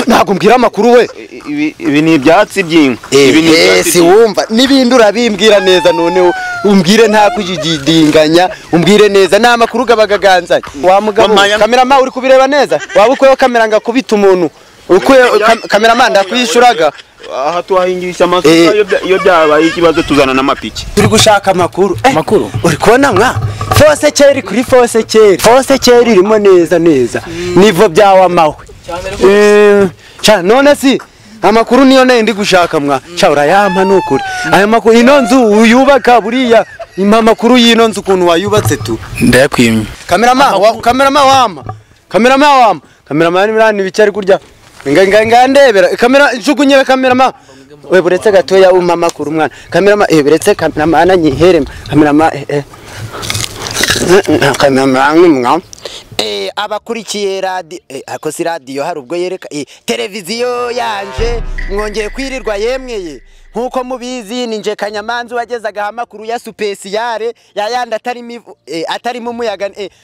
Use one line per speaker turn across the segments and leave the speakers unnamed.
ntago mbwira amakuru we
ibi ni ibyatsi by'inka
si wumva nibindi urabimbwira neza none umbwire nta kujidinganya umbwire neza nta makuru gabagaganzanye wa mugabo kamerama uri kubireba neza waba ukweho kamera ngakubita umuntu kamerama ndakwishuraga
aha tuhahingisha amasuka iyo byabaye ikibazo tuzana n'amapiki
turi gushaka amakuru uri kubona mwa fose keri kuri fose keri irimo neza nivo byawa mawe cha none si amakuru niyo ndi gushaka mwa cha urayampa nukuri aya makuru ino nzu uyubaka buriya impa makuru y'ino nzu ukuntu wayubatse tu
ndayakwimye
kamerama ni bicari kurya ngandebera kamera njugunyira kamerama we buretse gatoya umpa makuru mwana kamerama buretse kamerama nanyiherema kamerama abakurikiye radio ako si radio hari ubwo yereka televiziyo yanje mwongeye kwirirwa yemweye nkuko mubizi ninje Kanyamanzi wagezaga amakuru ya supesiyare yayanda atari mu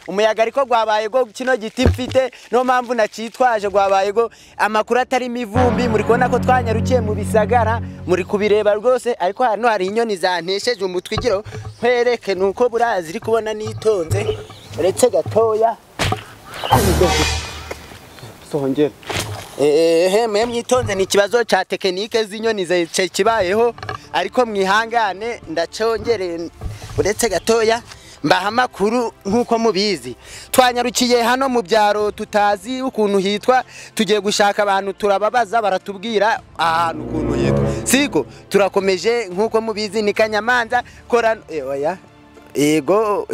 umuyaga ariko gwabaye go kino giti mfite no mpamvu nacitwaje gwabaye go amakuru atari mivumbi muri kona ko twanyarukiye mu bisagara muri kubireba rwose ariko hano hari inyoni zantesheje umutwigiro kwereke nuko burazi iri kubona nitonze uretse gatoya sohongera mwe mwitonze ni kibazo cha tekinike z'inyoni ze kibayeho ariko mwihangane ndacongere uretse gatoya mbaha makuru nkuko mubizi twanyarukiye hano mu byaro tutazi ukuntu hitwa tugiye gushaka abantu turababaza baratubwira ahantu ukuntu hitwa siko turakomeje nkuko mubizi ni Kanyamanza kora oya ego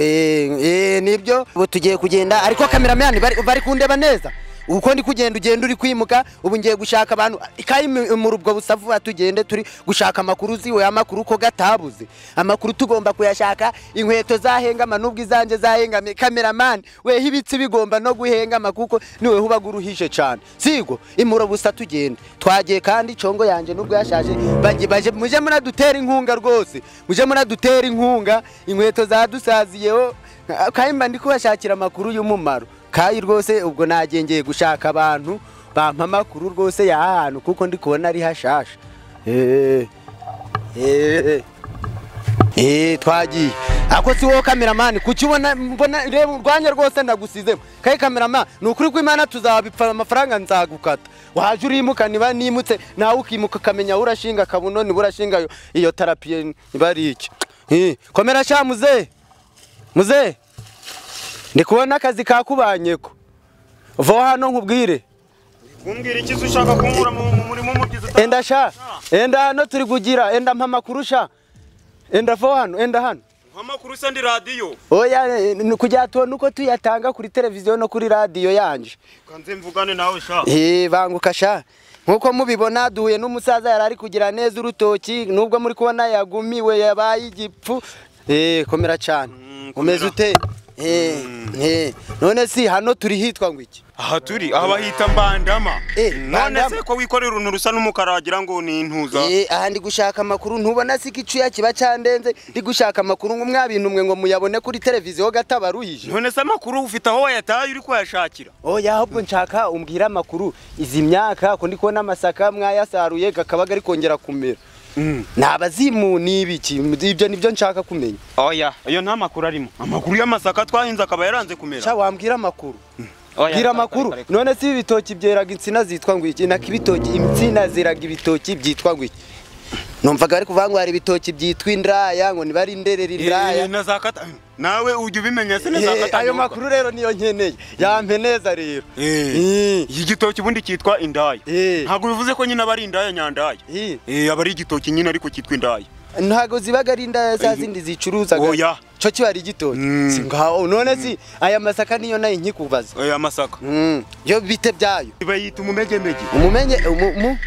nibyo tugiye kugenda ariko kameramani bari kundeba neza uko ndi ugenda uri kwimuka ubu ngiye gushaka abantu ikayi mu rubwo busavu atugende turi gushaka amakuru ziwe amakuru ko gatabuze amakuru tugomba kuyashaka inkweto zahengama nubwo izanje zahengame cameraman we hibitsi bigomba no guhengama kuko niwe huba guruhishe cyane sigo imuro busa tugende twagiye kandi congo yanje nubwo yashaje baje muje muradutera inkunga rwose muje muradutera inkunga inkweto zadusaziyeho kayimba ndi kubashakira amakuru y'umumaro kayi rwose ubwo nagengeye gushaka abantu bampa makuru rwose ya hano kuko ndi kubona ari hashasha twagiye ako si wo cameraman kukibona mbona reba urwanya rwose ndagusizemo kayi cameraman nukuri ko Imana tuzabipfa amafaranga nzagukata waje urimuka niba nimutse nawe ukimuka kamenya urashinga kabuno ni burashinga iyo therapy bari iki komera sha muze ndikubona akazi kakubanyeko vo hano nkubwire
kumbwira iki ushaka kunkura mu murimo mugize
enda hano turi kugira enda mpa makuru sha enda vo hano enda hano
amakuru se ndi radio
oya kujya tubona uko tuyatanga kuri televiziyo no kuri radio yanje
kanze mvugane nawe sha
banguka sha nkuko mubibona duhuye n'umusaza yarari kugira neza urutoki nubwo muri kubona yagumiwe yabaye igipfu komera cyane umeze ute none si hano turi hitwa ngo iki
aha turi aho bahita Mbandama none se ko wikorera uruntu rusa n'umukara wagira ngo ni intuza
aha ndi gushaka amakuru ntubona si kicuya kiba cyandenze ndi gushaka amakuru mwabintu mwe ngo muyabone kuri televiziyo gatabaruhije
none se amakuru ufite aho wayataye uri kwashakira
oya ahubwo nshaka umbwira amakuru izi myaka ko ndi kubona amasaka mwayasaruye gakabaga ari kongera kumera nabazimu nibiki ibyo nibyo nshaka kumenya
oya iyo nta makuru arimo amakuru y'amasaka twahinze akaba yaranze kumera
sha wambwira amakuru gira amakuru none si ibitoki byeraga insina zitwa ngo iki nakibitoki insina ziraga ibitoki byitwa ngo iki numvaga ari kuvangwa hari ibitoki byitwa indraya ngo nibari inderera indraya
na zakata nawe ujye ubimenya se nezakata
ayo makuru rero niyo nkeneye yampe neza rero
igitoki bundi cyitwa indaya ntago bivuze ko nyina bari indaya nyandaya abari igitoki nyina ariko cyitwa indaya
ntago zibaga ari indaya zazindi zicuruzaga
oya
cyo kibari igitoki singaho none si aya masaka niyo nayo nkikubaza
aya masaka
yo bite byayo
bayita umumegemege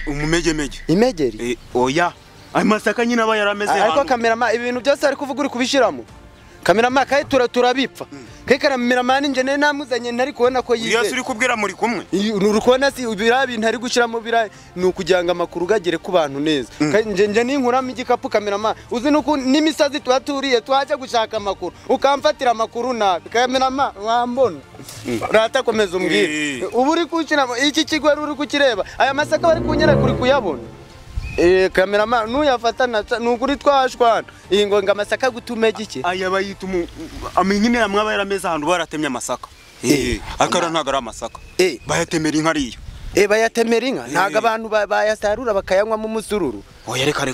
umumegemege
imegeri
oya aya masaka nyina aba yarameze hano
ariko kamerama ibintu byose ari kuvuga uri kubishiramo kamerama kayi turabipfa kai kamerama nje ne namuzanye ntari kubona ko yize
Yesu uri kubwira muri kumwe
uri kubona si birabi ntari gushiramo bira nukujyanga makuru gagere ku bantu neza nje ninkuramo igikapu kamerama uzi nuko n'imisazi twaturiye twaje gushaka amakuru ukamfatira amakuru nabi kamerama wambona uratakomeza umbwire ubu uri kukina iki kigo uri kukireba aya masaka bari kunyera kuri kuyabona cameraman nuyafata nukuri twashwana ngo amasaka gutume giki
aya bayita amenyine amwe yarameze ahantu baratemye amasaka akara ntagara amasaka bayatemera inka ariyo
bayatemera inka ntago abantu bayasarura bakayanywa mu musururu
oya reka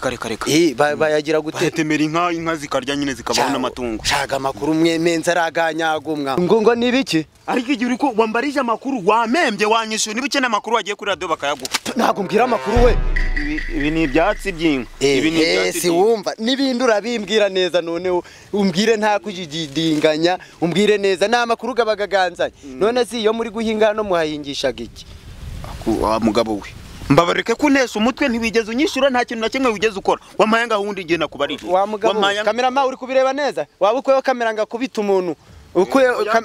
bayagira gute
bayatemera inka zikarya nyine zikabaho n'amatungo
shaga makuru mwemenza araganyagumwa ngo nibiki
ariko igihe uriko wambarije amakuru wamembye wanyishuye nibikene amakuru wagiye kuri radio bakayaguha
ntago mbwira amakuru we
ibi ni ibyatsi by'inka
ibi ni ibyatsi si wumva nibindi urabimbwira neza noneho umbwire nta kujidinganya umbwire neza nta makuru gabagaganzanye none si iyo muri guhinga no muhahingishaga iki
mugabo we mbabareke kunesha umutwe ntibigeze unyishura nta kintu na kimwe wigeze ukora wamahanga hundi igihe nakubarije
cameraman uri kubireba neza waba ukweho kamera ngakubita umuntu ukwe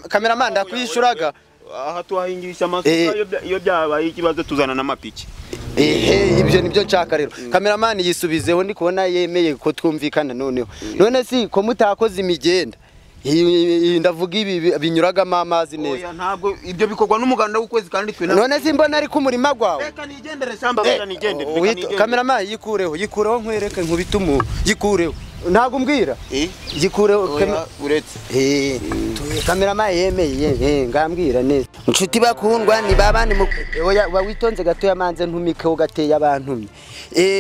cameraman ndakwishuraga
aha tuhahingisha amasuka iyo byabaye ikibazo tuzana n'amapiki
ibyo nibyo nshaka rero cameraman yisubizeho ndi kubona yemeye ko twumvikana noneho none si ko mutakoze imigenda ndavuga ibi binyuragamo amazi neza
oya ntabwo ibyo bikorwa n'umuganda w'ukwezi kandi twe
none si mbona ari ku murima gwawe
reka nigendere samba bera nigendere
cameraman yikureho nkwereke nkubita umuntu yikureho ntago umbwira yikureho uretse cameraman yemeye ngambwira neza inshuti bakundwa ni babandi oya witonze gato yamanze ntumikeho gateye abantu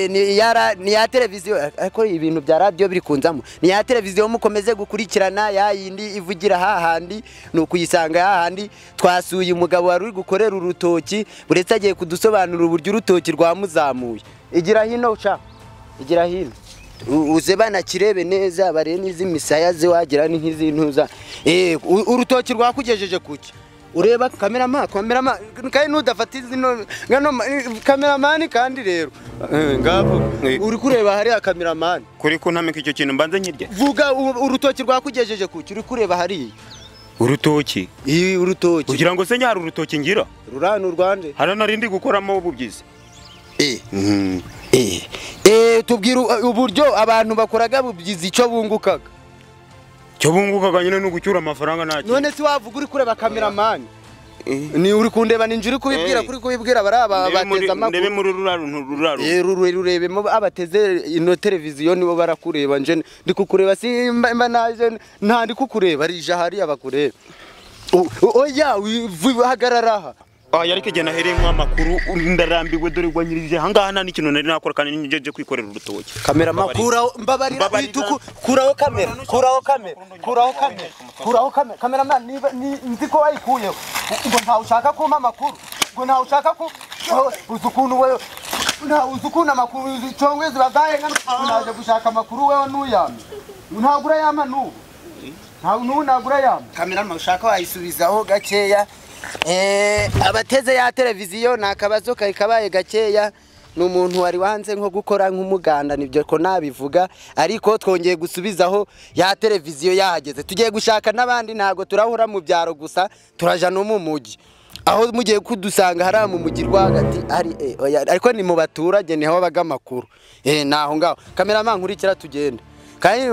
ni ya televiziyo ariko ibintu bya radio biri kunzamo ni ya televiziyo mukomeze gukurikirana ya yindi ivugira hahandi nukuyisanga hahandi twasuye umugabo wari uri gukorera urutoki buretse agiye kudusobanura uburyo urutoki rwamuzamuye igira hino cha igira hino uze banakirebe neza bare n'izimisaya ze wagira n'inkizintuza urutoki rwakugejeje kuki ureba cameraman kandi nudafata izino cameraman kandi rero ngabo uri kureba hari cameraman
kuri kuntamika icyo kintu mbanze nkirye
vuga urutoki rwakugejeje kuki uri kureba hari
urutoki
urutoki
kugira ngo se nyari urutoki ngira
rurano rwanje
hara narindi gukoramo ububyizi
tubwira uburyo abantu bakoraga bubyizi ico bungukaga
cyo bungukaga nyine no gucyura amafaranga naki
none si wavuga uri kureba cameraman ni uri kundeba ninjuri kubibwira kuri kubibwira baraba bateza amakuru
ndebe muri ruraro
rurebemo abateze ino televiziyo nibo barakureba nje ndi kukureba simba naje nta ndi kukureba rije hari abakureba oya hagararaha
yari kigena heremwe amakuru ndarambiwe dore gwanyirije hangaha nta n'ikintu nari nakora kandi njeje kwikorera urutoki
kamera makura mbabarira bituku kuraho kamera cameraman ni nziko wayikuyeho ngo nta ushaka kumpa amakuru ngo nta ushaka ko uzukuntu wewe nta uzukuna amakuru cyongwe zibagaye naje gushaka amakuru wewe nuyame ntagura yama ntagura yama cameraman ushaka wayisubizaho gakeya abateze ya televiziyo nakabazo kabaye gakeya n'umuntu wari wanze nko gukora nk'umuganda nibyo ko nabivuga ariko twongeye gusubizaho ya televiziyo yahageze tugiye gushaka nabandi ntago turahura mu byaro gusa turaja no mu mugi aho mugiye kudusanga hari mu mugi rwagati ari ariko ni mu baturage niho baga makuru naho ngaho cameraman nkurikira tugenda kai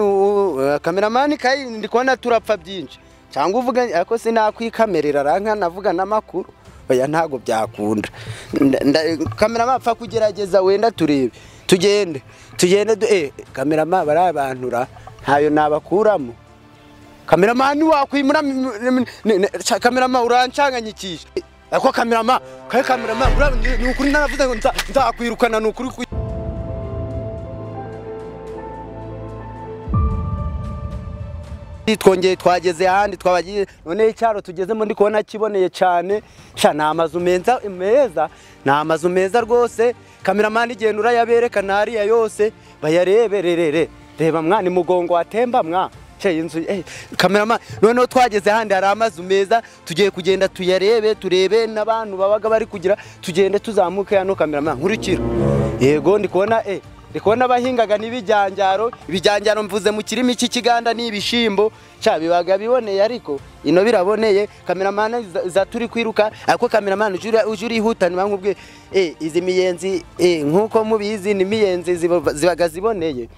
cameraman kai ndikona turapfa byinshi cyangwa uvuga ariko sinakwikamerera ranka navuga namakuru oya ntago byakunda cameraman apfa kugerageza wenda turebe tugende cameraman barabantura ntayo nabakuramo cameraman wakwimura cameraman urancanganyikisha ariko cameraman ni ukuri naravuze ngo nzakwirukana ni ukuri twongeye twageze ahandi twabagiye none icyaro tugezemo ndi kubona kiboneye cyane na amazu meza na amazu meza rwose cameraman igenda urayaberekana hariya yose bayarebererere reba mwana mugongo watemba mwa inzu cameraman noneho twageze ahandi hari amazu meza tugiye kugenda tuyarebe turebe n'abantu babaga bari kugira tugende tuzamuke hano cameraman nkurikira yego ndi kubona ndikubona bahingaga ibijyanjaro mvuze mu kirimi cy'ikiganda n'ibishimbo bibaga biboneye ariko ino biraboneye cameraman za turi kwiruka ariko cameraman ujuri ihutana nkubwe izi miyenzi nkuko mubizi ni miyenzi zibaga ziboneye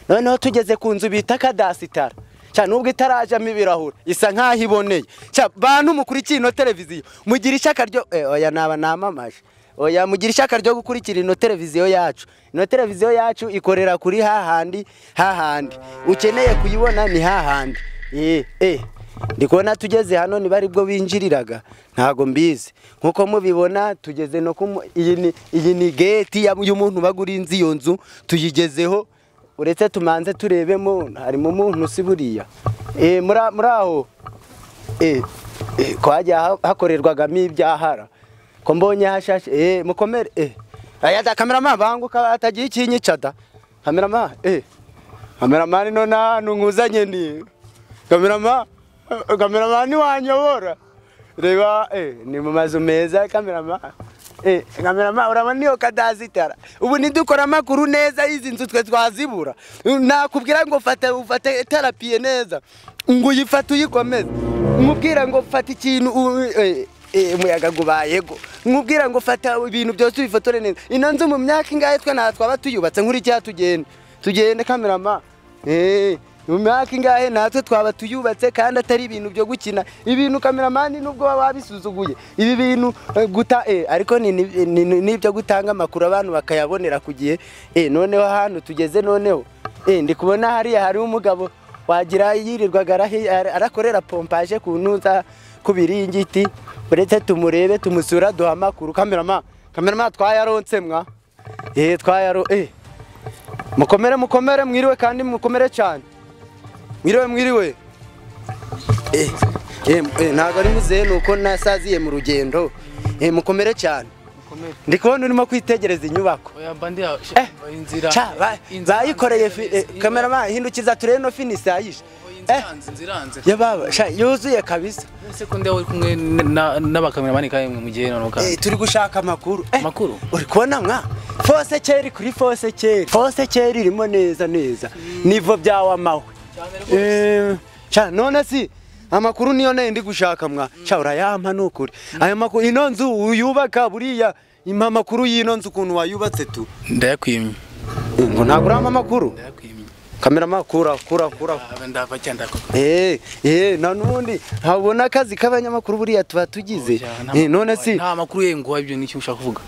noneho tugeze ku nzu bita kadasitara Cha nubwo itarajamo ibirahura isa nkaho iboneye. Cha bantu mukurikiye ino televiziyo mugira ishaka ryo oya naba namamaje. Oya mugira ishaka ryo gukurikira ino televiziyo yacu. Ino televiziyo yacu ikorera kuri hahandi. Ukeneye kuyibona ni hahandi. Ndikubona tugeze hano ni bari bwo binjiriraga ntago mbizi nkuko mubibona tugeze no iyi ni gate y'umuntu bagurinzi iyo nzu tuyigezeho uretse tumanze turebemo harimo umuntu siburiya muraho kwajya hakorerwagamo ibyahara ko mbonye hashashe mukomere aya da cameraman banguka atagiye ikinyicada cameraman no nanu nkuzanye ni cameraman wanyobora reba ni mu mazu meza cameraman urabona niyo kadazitara ubu nidukora amakuru neza izi nzu twe twazibura nakubwira ngo ufate therapy neza ngo uyifate uyikomeze umubwira ngo fata ikintu umuyaga gubayego umubwira ngo fata ibintu byose ubifotore neza ino nzu mu myaka ingahe twe natwaba tuyubatse nkuri cya tugende cameraman mu myaka ingahe natwe twaba tuyubatse kandi atari ibintu byo gukina ibintu cameraman nubwo babisuzuguye ibi bintu guta ariko nibyo gutanga amakuru abantu bakayabonera kugiye noneho hano tugeze noneho ndi kubona hari umugabo wagira yirirwaga arakorera pompage ku ntuza kubiringiti uretse tumurebe tumusura duha amakuru cameraman twayaronse mwa mukomere mwiriwe kandi mukomere cyane mwiriwe ntago ari muzehe nuko nasaziye mu rugendo mukomere cyane ndikubona urimo kwitegereza inyubako bayikoreye cameraman hindukiza turebe no finisi yayishe yababa yuzuye kabisa
sekunde uri kumwe n'abakameramani kaye mu gihe nonoka
turi gushaka amakuru uri kubona mwa fose keri irimo neza nivo byawa mawe none si amakuru niyo ndi gushaka mwa urayampa nukuri aya makuru ino nzu uyubaka buriya impa amakuru y'ino nzu ukuntu wayubatse tu
ndayakwimye
ngo ntabwo urama amakuru cameraman kura
ndava cyanda
nanundi habona akazi k'abanyamakuru buriya tuba tugize none si
nta makuru ye ngo ibyo nicyo ushaka kuvuga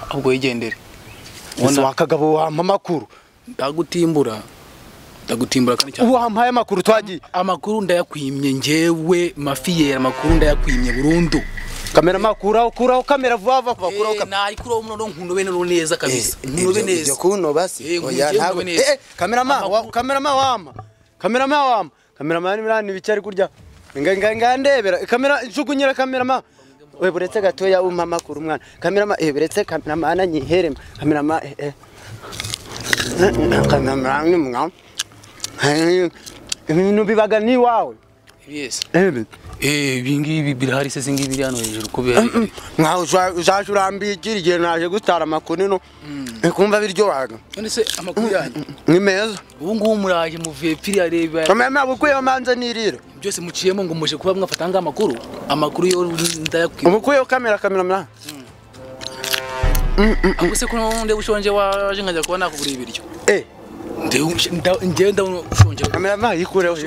ahubwo yigendere
wona wakagabo wampa amakuru
ndagutimbura kandi cyane
wampaye amakuru twagiye
amakuru ndayakwimye ngewe mafiyera amakuru ndayakwimye burundu
cameraman kuraho kamera vuba kuraho
nayikuraho muno nkunobe neza kabisa nkunobe neza
kuno basi oya ntabwo cameraman mirani bicari kurya ngandebera kamera njugunyira cameraman we buretse gatoya umpa makuru mwana cameraman buretse cameraman anyiherema cameraman ni mwa ibintu bibaga ni wawe
yes bingibi birahari se singibi hano hejuru kubera
nkaho uzashurambikira igihe naje gutara amakuru no kumva biryohaga
none se amakuru yanyu
ni meza
ubu ngubu muraje muvuye piri areba
kamera bukuye manza nirira
byose muciyemo ngo muje kuba mwafatanga amakuru yo ndayakwiye
ubukuye kamera
akuse ko nde ushonje waje nkajya kuba nakugura ibiryo ndewe ndabona ushonje
kamera yikureho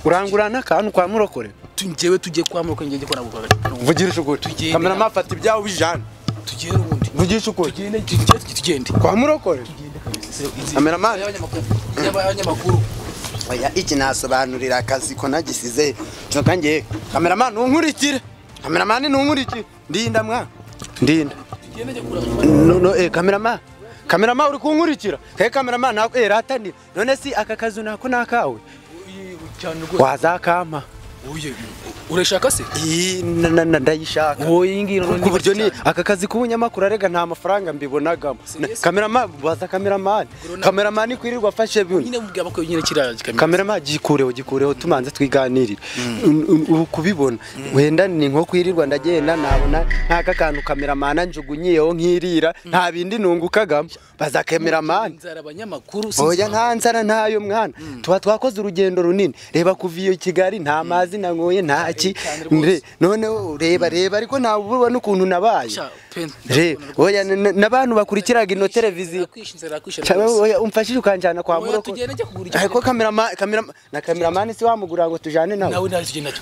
urangurana kantu kwa murokore
tunjewe tujye kwa murokore ngiye gukora gukora
vugirisha ukuri kamera mafata ibyawe bijana
tugiye ubundi
vugisha ukuri
tugende
kwa murokore kamera man
y'abanyamakuru
oya iki nasobanurira akazi ko nagisize cyoka ngiye kamera man unkurikire kamera man nunkurikire ndinda mwa ndinda no kamera man uri kunkurikira kamera man ratani none si aka kazu nako nakawe wazakampa
urashaka se
ndayishaka ku buryo ni aka kazi k'ubunyamakuru arega nta mafaranga mbibonagamo cameraman kwirirwa afashe
nyine mubwira bako nyine kiraje
cameraman gikureho tumanze twiganirira kubibona wenda ni nko kwirirwa ndagenda nabona ntaka kantu cameraman njugunyiyeho nkirira nta bindi nungukagamo baza cameraman
nzara abanyamakuru
oya nta nzara ntayo mwana tuba twakoze urugendo runini reba kuva iyo Kigali nta mazi zina ngoye ntaki none reba ariko nawe ubona ukuntu nabaye oya nabantu bakurikiraga ino televiziyo oya umfashije ukanjana kwa Muroko ariko cameraman si wamugura ngo tujane nawe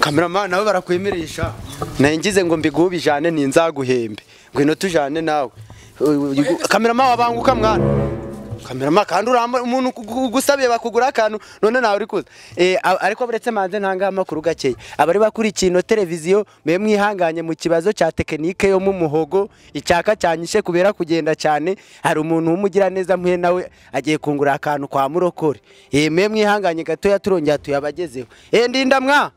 cameraman nawe barakwemeresha nangize ngo mbigubijane ninzaguhembe ngwino tujane nawe cameraman wabanguka mwana Kamerama kandi uramba umuntu gusabiye bakugura akantu none nawe uri kuza ariko buretse manze ntanga amakuru gakeye abari bakurikiye ino televiziyo mwe mwihanganye mu kibazo cya tekinike yo mu muhogo icyaka cyanyishe kubera kugenda cyane hari umuntu wumugira neza mwe nawe agiye kungura akantu kwa Murokore mwe mwihanganye gato yaturongera tuyabagezeho ndinda mwa